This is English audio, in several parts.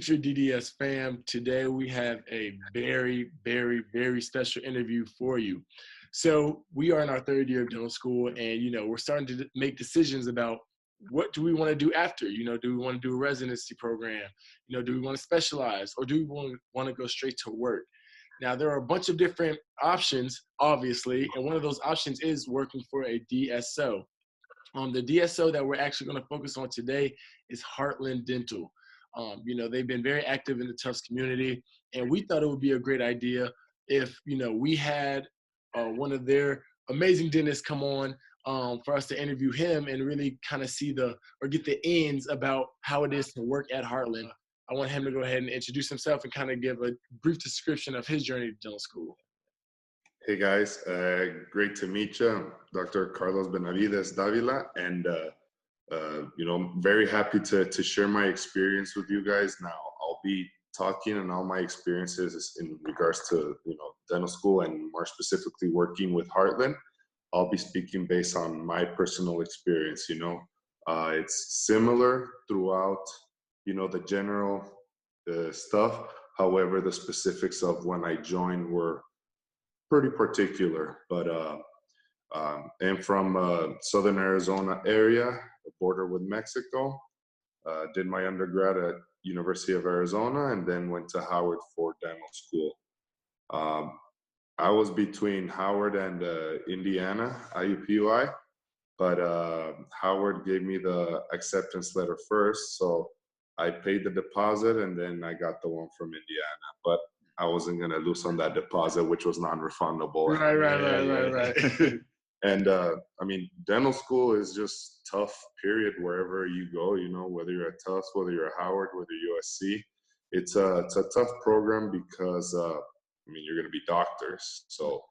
future DDS fam. Today we have a very, very, very special interview for you. So we are in our third year of dental school, and we're starting to make decisions about what do we want to do after. Do we want to do a residency program? Do we want to specialize, or do we want to go straight to work? Now there are a bunch of different options, obviously, and one of those options is working for a DSO. The DSO that we're actually going to focus on today is Heartland Dental. They've been very active in the Tufts community, and we thought it would be a great idea if, we had one of their amazing dentists come on for us to interview him and really kind of get the ins about how it is to work at Heartland. I want him to go ahead and introduce himself and kind of give a brief description of his journey to dental school. Hey guys, great to meet you. Dr. Carlos Benavides Davila, and very happy to share my experience with you guys. Now I'll be talking and all my experiences in regards to dental school, and more specifically working with Heartland. I'll be speaking based on my personal experience. It's similar throughout the general stuff. However, the specifics of when I joined were pretty particular, but I'm from Southern Arizona area, the border with Mexico. Did my undergrad at University of Arizona, and then went to Howard for dental school. I was between Howard and Indiana, IUPUI, but Howard gave me the acceptance letter first, so I paid the deposit, and then I got the one from Indiana, but I wasn't going to lose on that deposit, which was non-refundable. Right. And dental school is just tough, period, wherever you go, whether you're at Tufts, whether you're at Howard, whether you're USC. It's a tough program because, you're going to be doctors. So,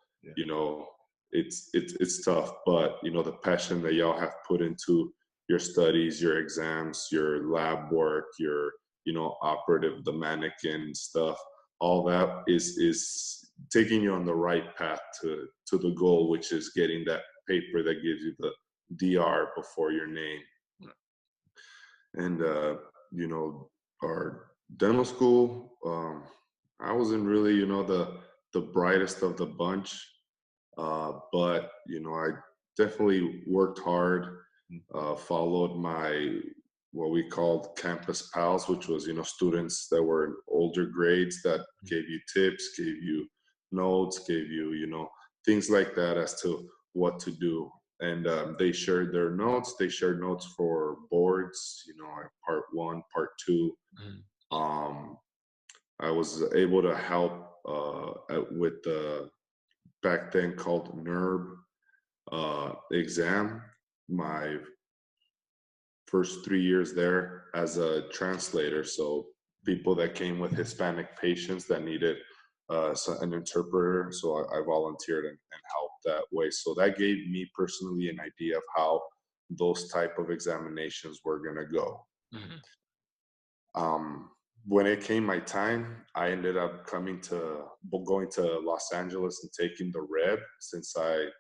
it's tough, but, the passion that y'all have put into your studies, your exams, your lab work, your, the mannequin stuff, all that is taking you on the right path to the goal, which is getting that paper that gives you the DR before your name. And our dental school, I wasn't really the brightest of the bunch, but I definitely worked hard, followed my what we called campus pals, which was, students that were in older grades that gave you tips, gave you notes, gave you, things like that as to what to do. And they shared their notes. They shared notes for boards, part 1, part 2. I was able to help with the back then called NERB exam. My first 3 years there as a translator, so people that came with Hispanic patients that needed an interpreter, so I volunteered and helped that way. So that gave me personally an idea of how those type of examinations were going to go. When it came my time, I ended up going to Los Angeles and taking the REB, since I,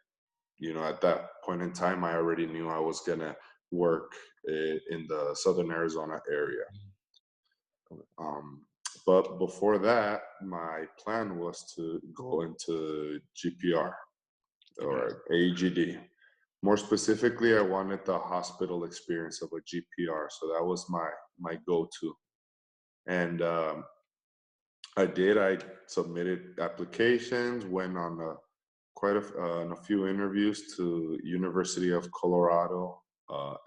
at that point in time, I already knew I was going to work in the Southern Arizona area. But before that, my plan was to go into GPR or AEGD. More specifically, I wanted the hospital experience of a GPR, so that was my go-to. And I did. I submitted applications, went on a few interviews to University of Colorado,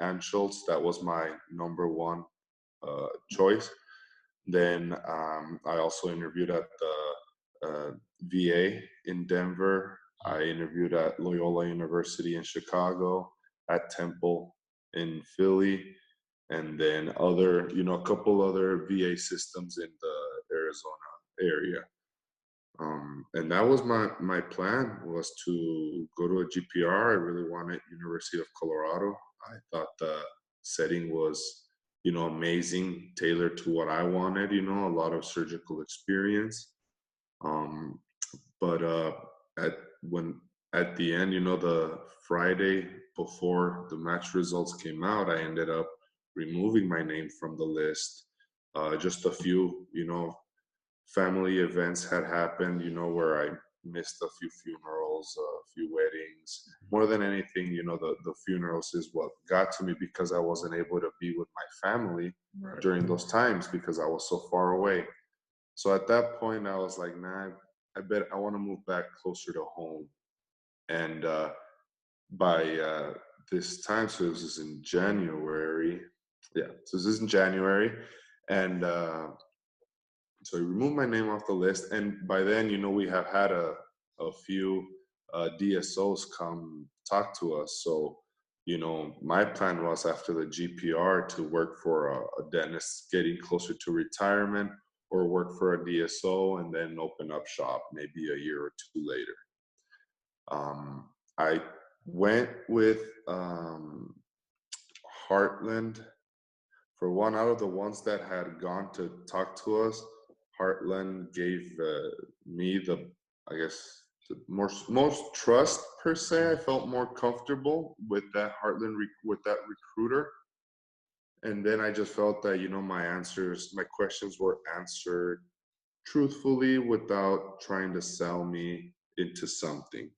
Anschutz. That was my number one choice. Then I also interviewed at the VA in Denver. I interviewed at Loyola University in Chicago, at Temple in Philly, and then a couple other VA systems in the Arizona area. And that was my plan, was to go to a GPR. I really wanted University of Colorado. I thought the setting was, amazing, tailored to what I wanted, a lot of surgical experience. But at the end, the Friday before the match results came out, I ended up removing my name from the list Just a few, family events had happened, where I missed a few funerals, a few weddings. More than anything, the funerals is what got to me, because I wasn't able to be with my family Right. during those times because I was so far away. So at that point, I was like, nah, I bet I want to move back closer to home. And by this time, so this is in January. Yeah, so this is in January. And so he removed my name off the list. And by then, we have had a few DSOs come talk to us. So, my plan was, after the GPR, to work for a dentist getting closer to retirement, or work for a DSO and then open up shop maybe a year or two later. I went with Heartland. For one, out of the ones that had gone to talk to us, Heartland gave me I guess, the most trust per se. I felt more comfortable with that with that recruiter. And then I just felt that, my questions were answered truthfully without trying to sell me into something.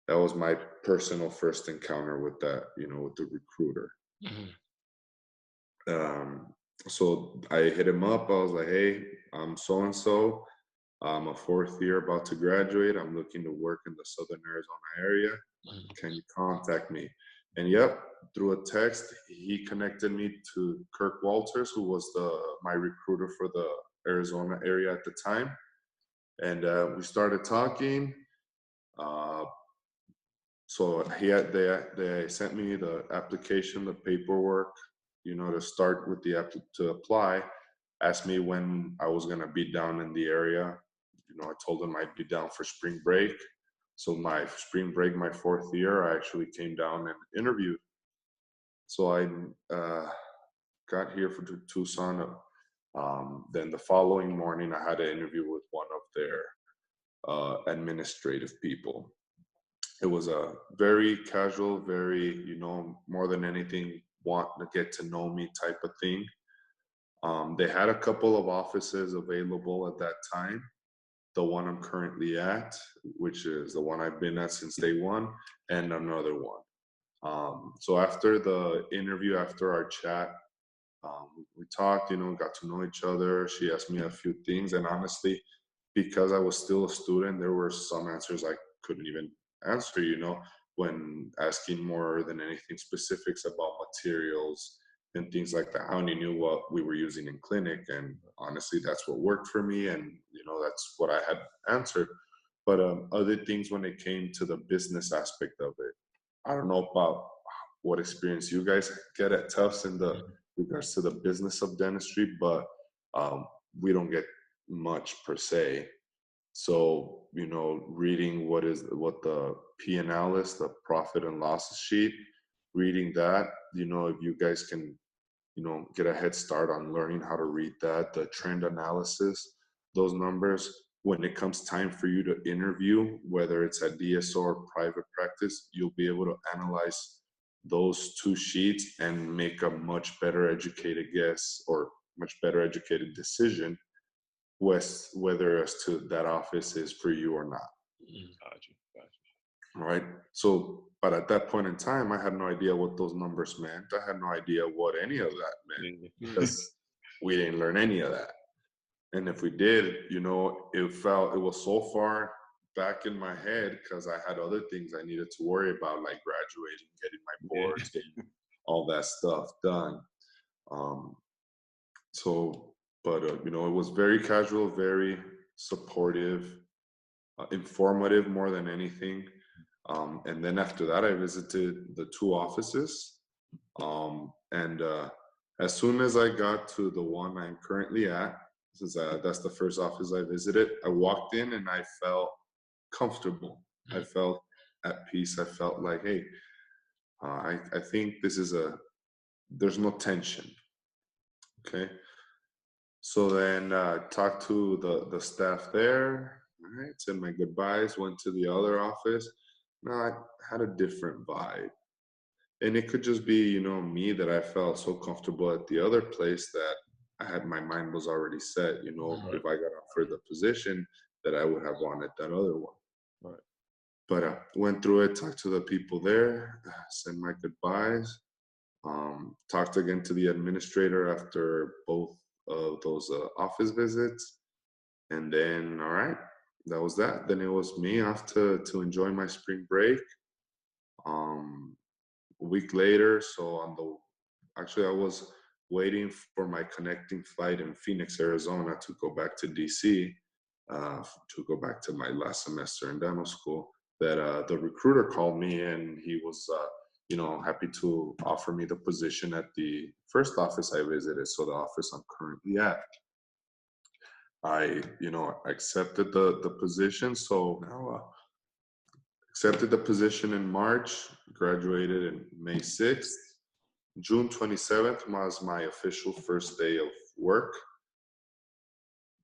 That was my personal first encounter with that, with the recruiter. Mhm. Um, so I hit him up. I was like, hey, I'm so and so. I'm a fourth year about to graduate. I'm looking to work in the Southern Arizona area. Mhm. Can you contact me? And yep, through a text, he connected me to Kirk Walters, who was my recruiter for the Arizona area at the time. And we started talking. Uh, so they sent me the application, the paperwork, to start with to apply. Asked me when I was gonna be down in the area. I told them I'd be down for spring break. So my spring break, my fourth year, I actually came down and interviewed. So I got here for Tucson. Then the following morning, I had an interview with one of their administrative people. It was a very casual, very, more than anything, want to get to know me type of thing. They had a couple of offices available at that time. The one I'm currently at, which is the one I've been at since day one, and another one. So after the interview, after our chat, we talked, got to know each other. She asked me a few things, and honestly, because I was still a student, there were some answers I couldn't even answer, when asking more than anything specifics about materials and things like that. I only knew what we were using in clinic, and honestly, that's what worked for me, and that's what I had answered. But other things, when it came to the business aspect of it, I don't know about what experience you guys get at Tufts in the regards to the business of dentistry, but we don't get much per se. So, reading what the P&L is, the profit and loss sheet, reading that, if you guys can, get a head start on learning how to read that, the trend analysis, those numbers, when it comes time for you to interview, whether it's at DSO or private practice, you'll be able to analyze those two sheets and make a much better educated guess, or much better educated decision, whether as to that office is for you or not. Gotcha. Right. So, but at that point in time, I had no idea what those numbers meant. I had no idea what any of that meant, because we didn't learn any of that. And if we did, it was so far back in my head, because I had other things I needed to worry about, like graduating, getting my boards, getting all that stuff done. Um, so, but it was very casual, very supportive, informative more than anything. And then after that, I visited the two offices. And as soon as I got to the one I'm currently at, that's the first office I visited, I walked in and I felt comfortable. I felt at peace. I felt like, hey, I think there's no tension. Okay. So then talked to the staff there. All right, said my goodbyes, went to the other office. No, I had a different vibe. And it could just be, me, that I felt so comfortable at the other place that my mind was already set, Right. if I got offered the position, that I would have wanted that other one. Right. But went through it, talked to the people there, said my goodbyes, talked again to the administrator after both of those office visits, and then all right, that was that. Then it was me off to enjoy my spring break. Um, a week later, so actually I was waiting for my connecting flight in Phoenix, Arizona, to go back to DC, to go back to my last semester in dental school. That the recruiter called me, and he was happy to offer me the position at the first office I visited, so the office I'm currently at. I accepted the position, so now accepted the position in March, graduated in May 6th. June 27th was my official first day of work.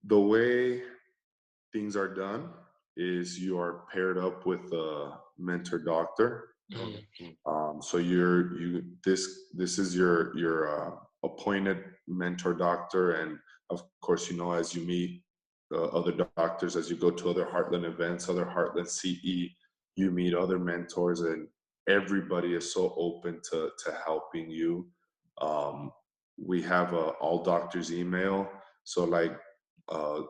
The way things are done is you are paired up with a mentor doctor. Mhm. So this is your appointed mentor doctor, and of course, as you meet other doctors, as you go to other Heartland events, other Heartland CE, you meet other mentors, and everybody is so open to helping you. Um, we have a all doctors email, so like uh,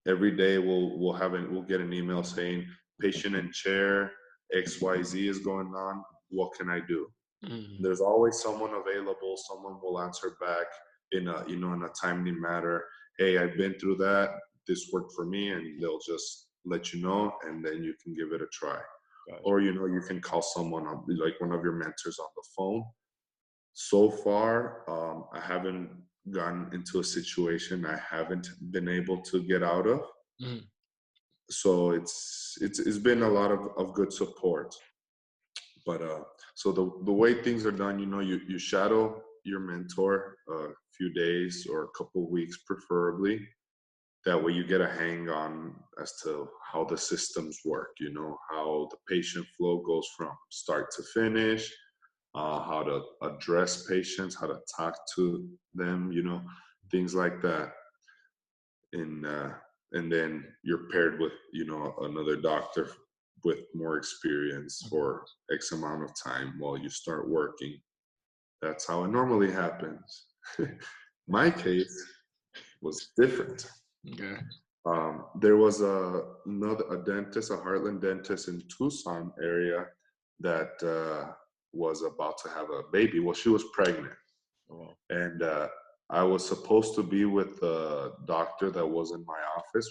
every day we'll get an email saying patient in chair XYZ is going on. What can I do? Mhm. There's always someone available. Someone will answer back in a timely manner. Hey, I've been through that. This worked for me, and they'll just let you know, and then you can give it a try. Gotcha. Or you can call someone on, like one of your mentors, on the phone. So far, I haven't gotten into a situation I haven't been able to get out of. Mhm. So it's been a lot of good support. But so the way things are done, you shadow your mentor a few days or a couple weeks, preferably. That way you get a hang on as to how the systems work, how the patient flow goes from start to finish, how to address patients, how to talk to them, things like that. And then you're paired with another doctor with more experience Mhm. for X amount of time while you start working. That's how it normally happens. My case was different. Okay. There was a dentist, a Heartland dentist in Tucson area, that was about to have a baby. Well, she was pregnant, Oh, and I was supposed to be with the doctor that was in my office.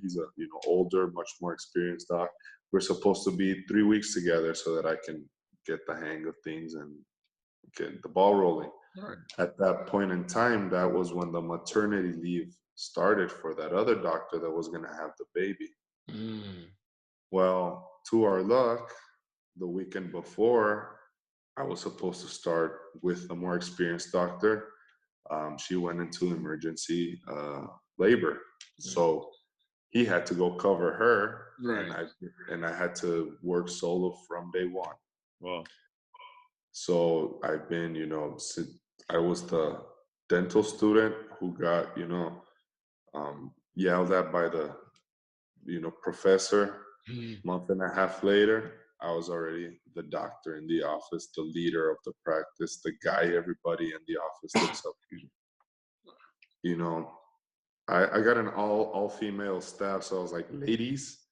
He's a older, much more experienced doc. We're supposed to be 3 weeks together so that I can get the hang of things and get the ball rolling. all right. At that point in time, that was when the maternity leave started for that other doctor that was going to have the baby. Mm. Well, to our luck, the weekend before, I was supposed to start with a more experienced doctor. She went into emergency labor, Mm. so he had to go cover her, and Right. I had to work solo from day one. Well. So I've been, I was the dental student who got, yelled at by the, professor. Mhm. Month and a half later, I was already the doctor in the office, the leader of the practice, the guy everybody in the office looks up to. You know, I got an all female staff, so I was like, ladies,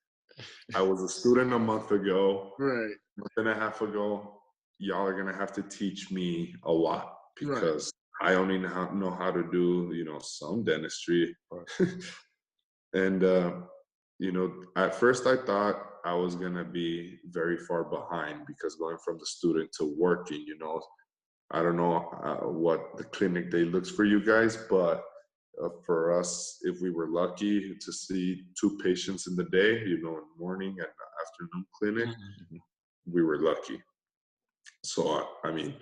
I was a student a month ago, Right. month and a half ago. Y'all are gonna have to teach me a lot Right. because I only know how to do some dentistry. Right. And at first I thought I was gonna be very far behind because going from the student to working, I don't know what the clinic day looks for you guys, but for us, if we were lucky to see two patients in the day, in morning and afternoon clinic, Mhm. we were lucky. So I mean,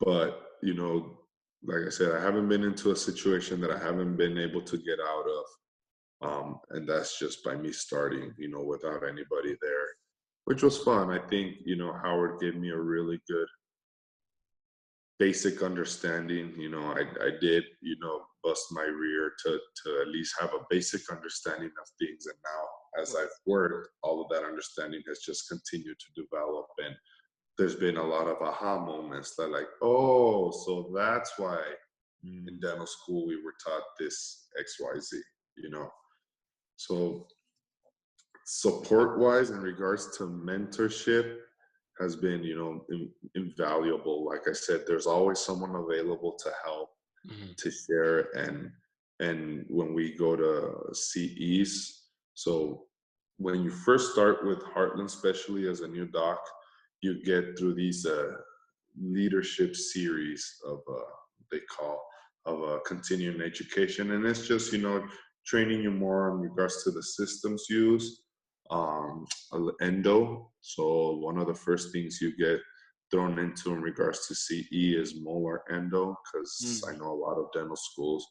but like I said, I haven't been into a situation that I haven't been able to get out of. And that's just by me starting, without anybody there, which was fun. I think, Howard gave me a really good basic understanding. I did, bust my rear to at least have a basic understanding of things. And now, as I've worked, all of that understanding has just continued to develop. And there's been a lot of aha moments that, like, oh, so that's why in dental school we were taught this XYZ, you know. So support wise, in regards to mentorship, has been, invaluable. Like I said, there's always someone available to help, Mhm. to share. And when we go to CEs, so when you first start with Heartland, especially as a new doc, you get through these leadership series of they call of continuing education. And it's just, training you more in regards to the systems used, endo. So one of the first things you get thrown into in regards to CE is molar endo, because I Mm. know a lot of dental schools,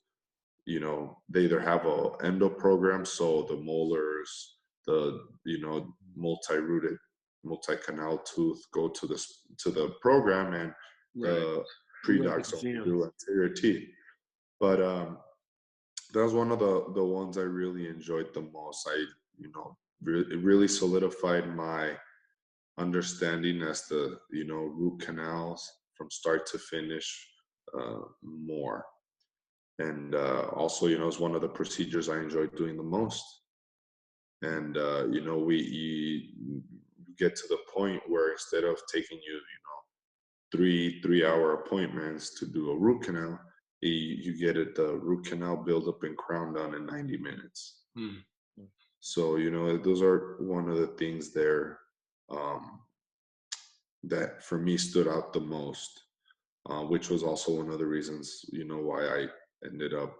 they either have a endo program, so the molars, the, multi-rooted, multi-canal tooth go to the program, and Right. the We went to predocs only see him. do anterior teeth. But that was one of the ones I really enjoyed the most. It really solidified my understanding as the, root canals from start to finish, more. And also, it's one of the procedures I enjoyed doing the most. And you get to the point where, instead of taking you, three-hour appointments to do a root canal, you get it, the root canal build up and crown done in 90 minutes. Mm. So, those are one of the things there, um, that for me stood out the most, which was also one of the reasons, why I ended up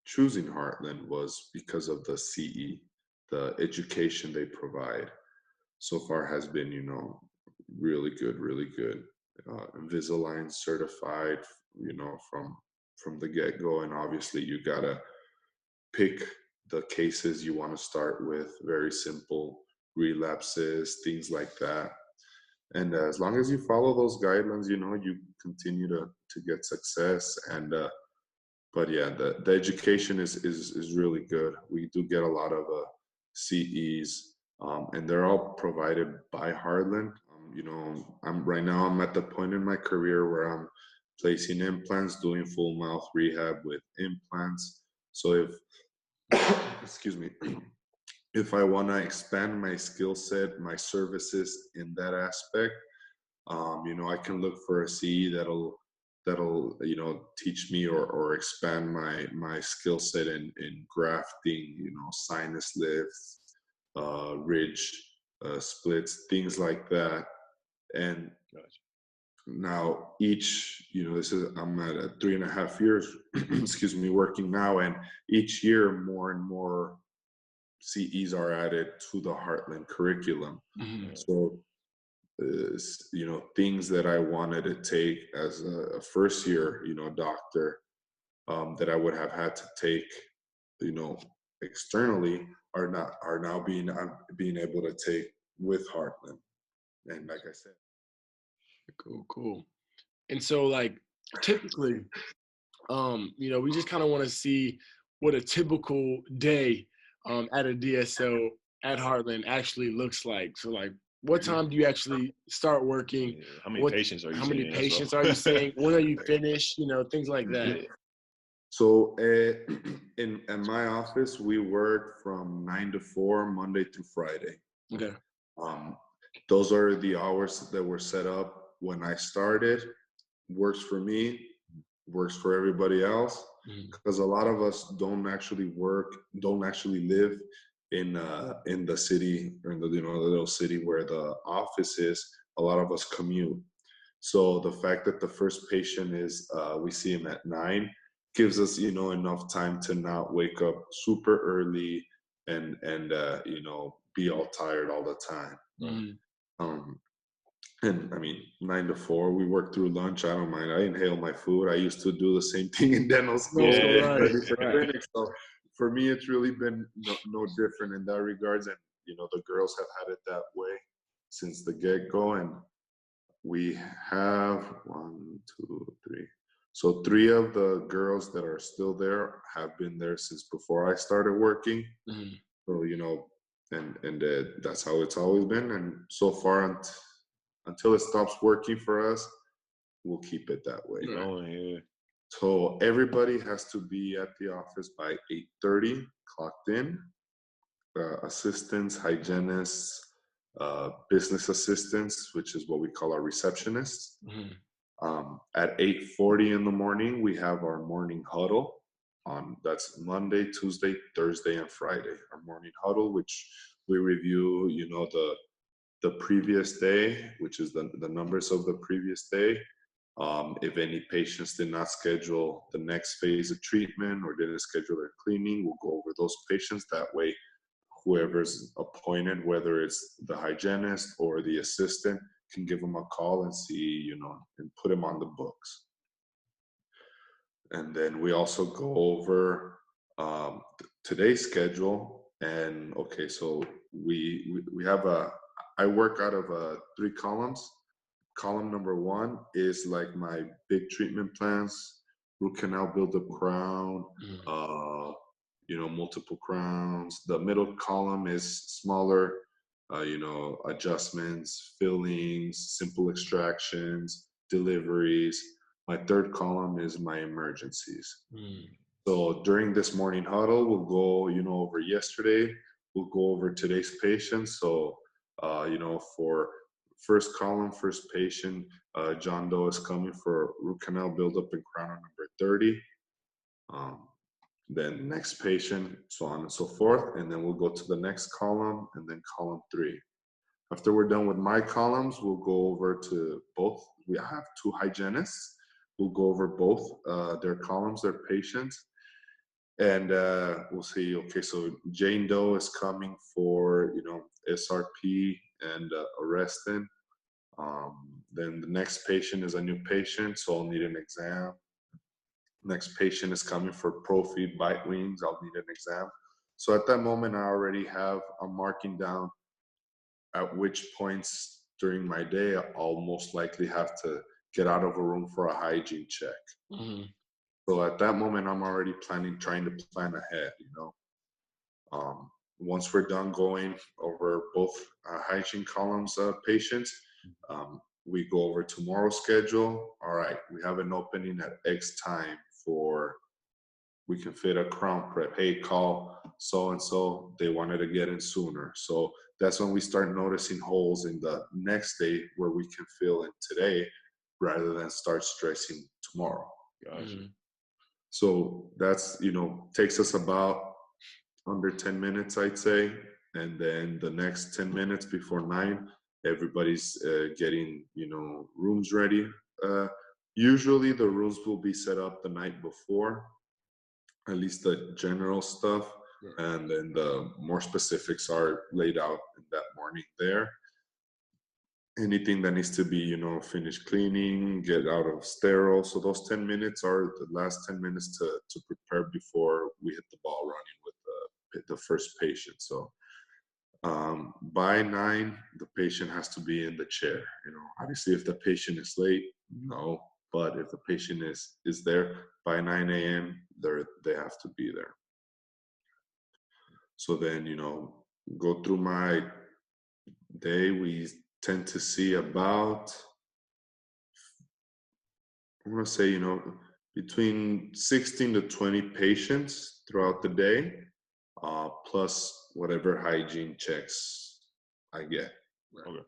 choosing Heartland, was because of the CE, the education they provide. So far has been, really good, really good. Invisalign certified, from the get go, and obviously you gotta pick the cases you want to start with. Very simple relapses, things like that. And as long as you follow those guidelines, you continue to get success. And but yeah, the education is really good. We do get a lot of CEs, and they're all provided by Heartland. I'm at the point in my career where I'm placing implants, doing full mouth rehab with implants. So if excuse me, if I want to expand my skill set, my services in that aspect, I can look for a CE that'll teach me, or expand my skill set in grafting, sinus lifts, ridge splits, things like that. And Gotcha. now I'm at 3.5 years, excuse me, working now, and each year more and more CEs are added to the Heartland curriculum. Mhm. So things that I wanted to take as a first year, doctor, that I would have had to take, you know, externally, are now being able to take with Heartland. And like I said, Cool, cool. And so, like, typically, we just kind of want to see what a typical day at a DSO at Heartland actually looks like. So, like, what time do you actually start working? Yeah. How many What, patients are you how many seeing? patients are you seeing? When are you finished? Things like that. Yeah. so in my office, we work from 9 to 4, Monday through Friday. Okay. Um, those are the hours that were set up when I started. Works for me, works for everybody else, Mhm. because a lot of us don't actually live in the city, or in the the little city where the office is. A lot of us commute. So the fact that the first patient is we see him at 9 gives us enough time to not wake up super early, and be all tired all the time. Mhm. Um, and I mean, 9 to 4, we work through lunch. I don't mind. I inhale my food. I used to do the same thing in dental No, school, Yeah. right, ready for right. clinic. So for me, it's really been no different in that regards. And the girls have had it that way since the get go. And we have one, two, three. So three of the girls that are still there have been there since before I started working. Mhm. So that's how it's always been. And so far, until it stops working for us, we'll keep it that way. Right. Oh yeah. So everybody has to be at the office by 8:30, clocked in. Assistants, hygienists, business assistants, which is what we call our receptionists. Mhm. At 8:40 in the morning, we have our morning huddle. That's Monday, Tuesday, Thursday, and Friday. Our morning huddle, which we review, the previous day, which is the numbers of the previous day. If any patients did not schedule the next phase of treatment or didn't schedule their cleaning, we'll go over those patients. That way, whoever's appointed, whether it's the hygienist or the assistant, can give them a call and see, and put them on the books. And then we also go over today's schedule. And okay, so we have I work out of three columns. Column number one is like my big treatment plans: root canal, build up crown, Mhm. multiple crowns. The middle column is smaller, adjustments, fillings, simple extractions, deliveries. My third column is my emergencies. Mhm. So during this morning huddle, we'll go, over yesterday. We'll go over today's patients. So, for first column, first patient, John Doe is coming for root canal buildup in crown on number 30. Um, then next patient, so on and so forth. And then we'll go to the next column and then column 3. After we're done with my columns, we'll go over to both. We have two hygienists. We'll go over both their columns, their patients. And we'll see, okay, so Jane Doe is coming for, SRP and Arrestin. Then the next patient is a new patient, so I'll need an exam. Next patient is coming for ProFeed bite wings. I'll need an exam. So at that moment, I'm marking down at which points during my day I'll most likely have to get out of a room for a hygiene check. Mhm. So at that moment, I'm already trying to plan ahead, Once we're done going over both hygiene columns patients, we go over tomorrow's schedule. All right, we have an opening at X time we can fit a crown prep. Hey, call so and so. They wanted to get in sooner. So that's when we start noticing holes in the next day where we can fill in today rather than start stressing tomorrow. Gotcha. Mhm. So that's, takes us about under 10 minutes, I'd say. And then the next 10 minutes before 9, everybody's getting, rooms ready. Usually the rooms will be set up the night before, at least the general stuff. Right. And then the more specifics are laid out in that morning there. Anything that needs to be, finished cleaning, get out of sterile. So those 10 minutes are the last 10 minutes to prepare before we hit the ball running with the first patient. So by 9, the patient has to be in the chair. Obviously, if the patient is late, no. But if the patient is there by 9 a.m., they have to be there. So then, go through my day. We tend to see about, I want to say, between 16 to 20 patients throughout the day, plus whatever hygiene checks I get. Okay.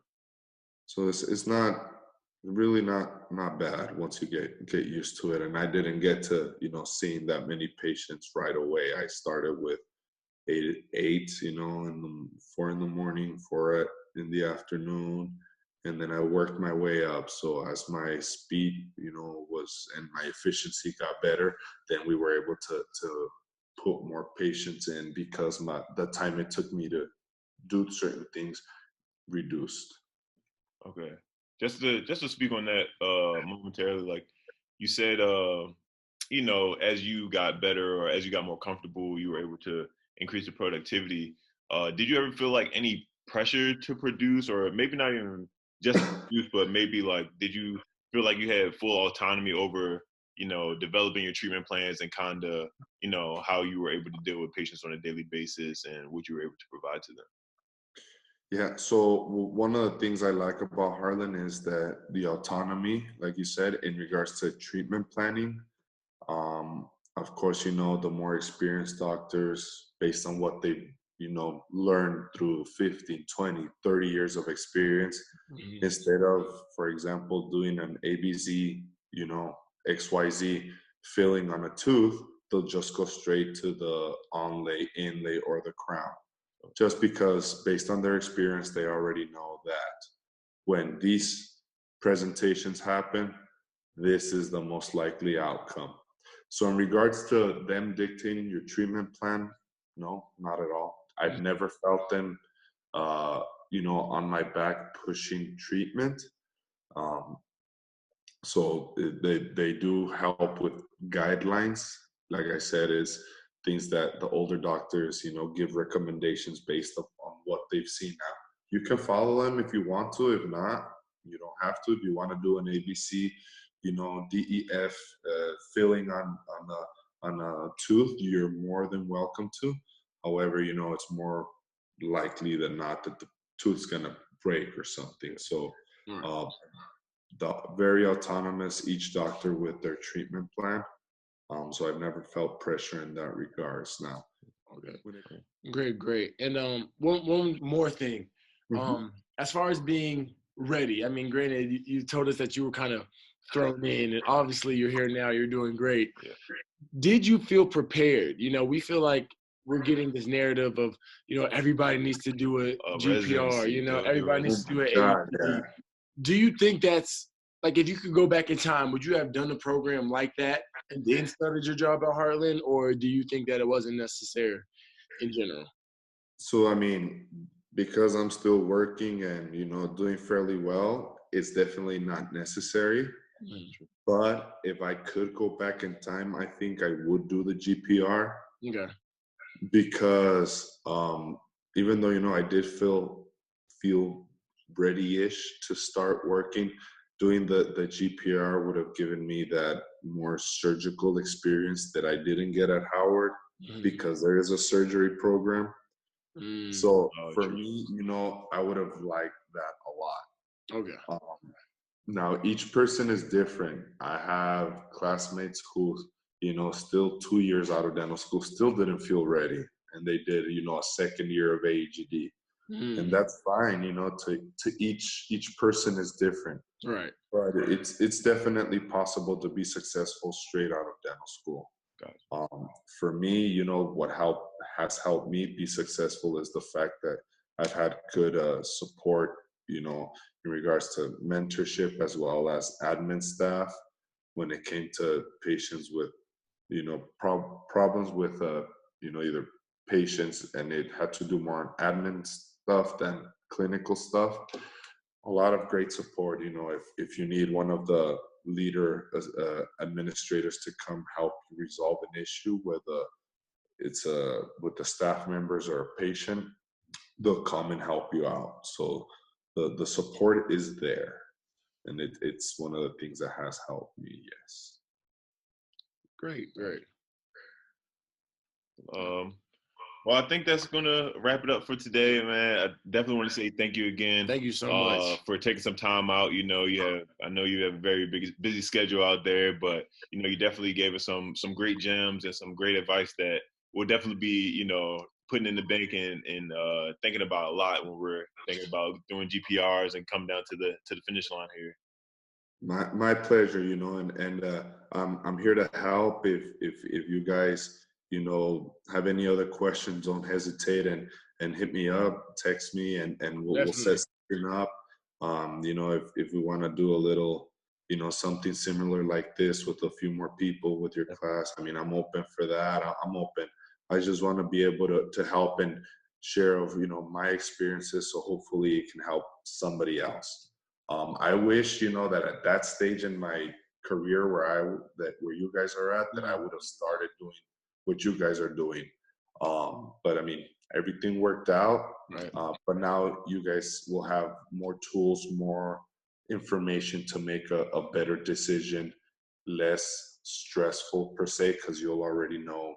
So it's not really not bad once you get used to it. And I didn't get to, seeing that many patients right away. I started with eight, and then 4 in the morning, 4 in the afternoon, and then I worked my way up. So as my speed, and my efficiency got better, then we were able to put more patients in because the time it took me to do certain things reduced. Okay. Just to speak on that momentarily, like you said, as you got better or as you got more comfortable, you were able to increase the productivity. Did you ever feel like any pressure to produce, or maybe not even just youth, but maybe like, did you feel like you had full autonomy over, developing your treatment plans and kind of, how you were able to deal with patients on a daily basis and what you were able to provide to them? Yeah, so one of the things I like about Harlan is that the autonomy, like you said, in regards to treatment planning. Um, of course, the more experienced doctors, based on what they, learned through 15, 20, 30 years of experience, Mhm. instead of, for example, doing an ABC, XYZ filling on a tooth, they'll just go straight to the onlay, inlay, or the crown. Just because, based on their experience, they already know that when these presentations happen, this is the most likely outcome. So in regards to them dictating your treatment plan, no, not at all. I've never felt them, on my back pushing treatment. Um, so they do help with guidelines. Like I said, is things that the older doctors, give recommendations based on what they've seen now. You can follow them if you want to. If not, you don't have to. If you want to do an ABC, DEF filling on a tooth, you're more than welcome to. However, it's more likely than not that the tooth's gonna break or something. So Right. uh, very autonomous, each doctor with their treatment plan. So I've never felt pressure in that regards now. Okay. Great, great. And one more thing. Mhm. As far as being ready, I mean, granted, you told us that you were kind of thrown in, and obviously you're here now. You're doing great. Yeah. Did you feel prepared? We feel like we're getting this narrative of, everybody needs to do a GPR. Residency, do Everybody needs to Oh do my an God, AED. yeah. Do you think that's like, if you could go back in time, would you have done a program like that and then started your job at Heartland, or do you think that it wasn't necessary in general? So I mean, because I'm still working and doing fairly well, it's definitely not necessary. Mm. But if I could go back in time, I think I would do the GPR Okay. because even though I did feel ready-ish to start working, doing the GPR would have given me that more surgical experience that I didn't get at Howard Mhm. because there is a surgery program. Mm. So Oh, for true. me, I would have liked that a lot. Okay. Now each person is different. I have classmates who, still 2 years out of dental school, still didn't feel ready, and they did, a second year of AEGD, and Mm. that's fine. To each person is different, Right. but it's definitely possible to be successful straight out of dental school. Got For me, what has helped me be successful is the fact that I've had good support, in regards to mentorship as well as admin staff when it came to patients with, problems with, either patients and it had to do more on admin stuff than clinical stuff. A lot of great support. If you need one of the leader administrators to come help you resolve an issue, whether it's with the staff members or a patient, they'll come and help you out. So the support is there, and it's one of the things that has helped me. Yes. Great. Great. Um, well, I think that's gonna wrap it up for today, man. I definitely want to say thank you again Thank you so much. for taking some time out. I know you have a very busy schedule out there, but you definitely gave us some great gems and some great advice that we'll definitely be, putting in the bank and thinking about a lot when we're thinking about doing GPRs and come down to the finish line here. My pleasure, and I'm here to help. If you guys, have any other questions, don't hesitate and hit me up, text me, and we'll set Definitely. something up. If we want to do a little, something similar like this with a few more people with your class, I mean, I'm open for that. I'm open. I just want to be able to help and share of, my experiences, so hopefully it can help somebody else. I wish, that at that stage in my career where you guys are at, that I Mm. would have started doing what you guys are doing. But I mean, everything worked out. Right. But now you guys will have more tools, more information to make a better decision, less stressful per se, because you'll already know,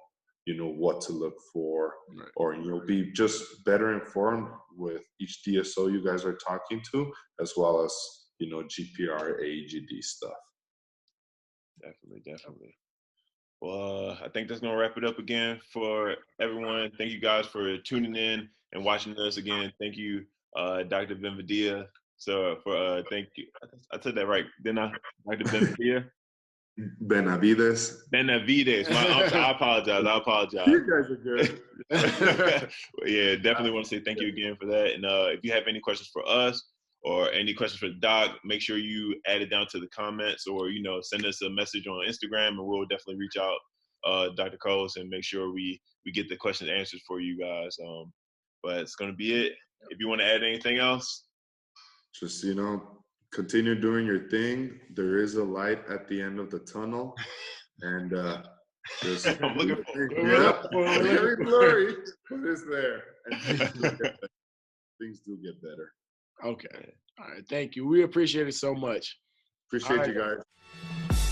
what to look for, Right. or you'll be just better informed with each DSO you guys are talking to, as well as, GPR, AEGD stuff. Definitely. Well, I think that's going to wrap it up again for everyone. Thank you guys for tuning in and watching us again. Thank you, Dr. Benvedilla. So thank you. I said that right, didn't I? Dr. Benvedilla? Benavides. I apologize. You guys are good. Yeah, definitely want to say thank you again for that. And if you have any questions for us or any questions for Doc, make sure you add it down to the comments, or send us a message on Instagram, and we'll definitely reach out, Dr. Carlos, and make sure we get the questions answered for you guys. But it's gonna be it. If you want to add anything else, just continue doing your thing. There is a light at the end of the tunnel, and just I'm looking for it. Very blurry, but it's there. And things do get better. Okay. All right. Thank you. We appreciate it so much. Appreciate you guys.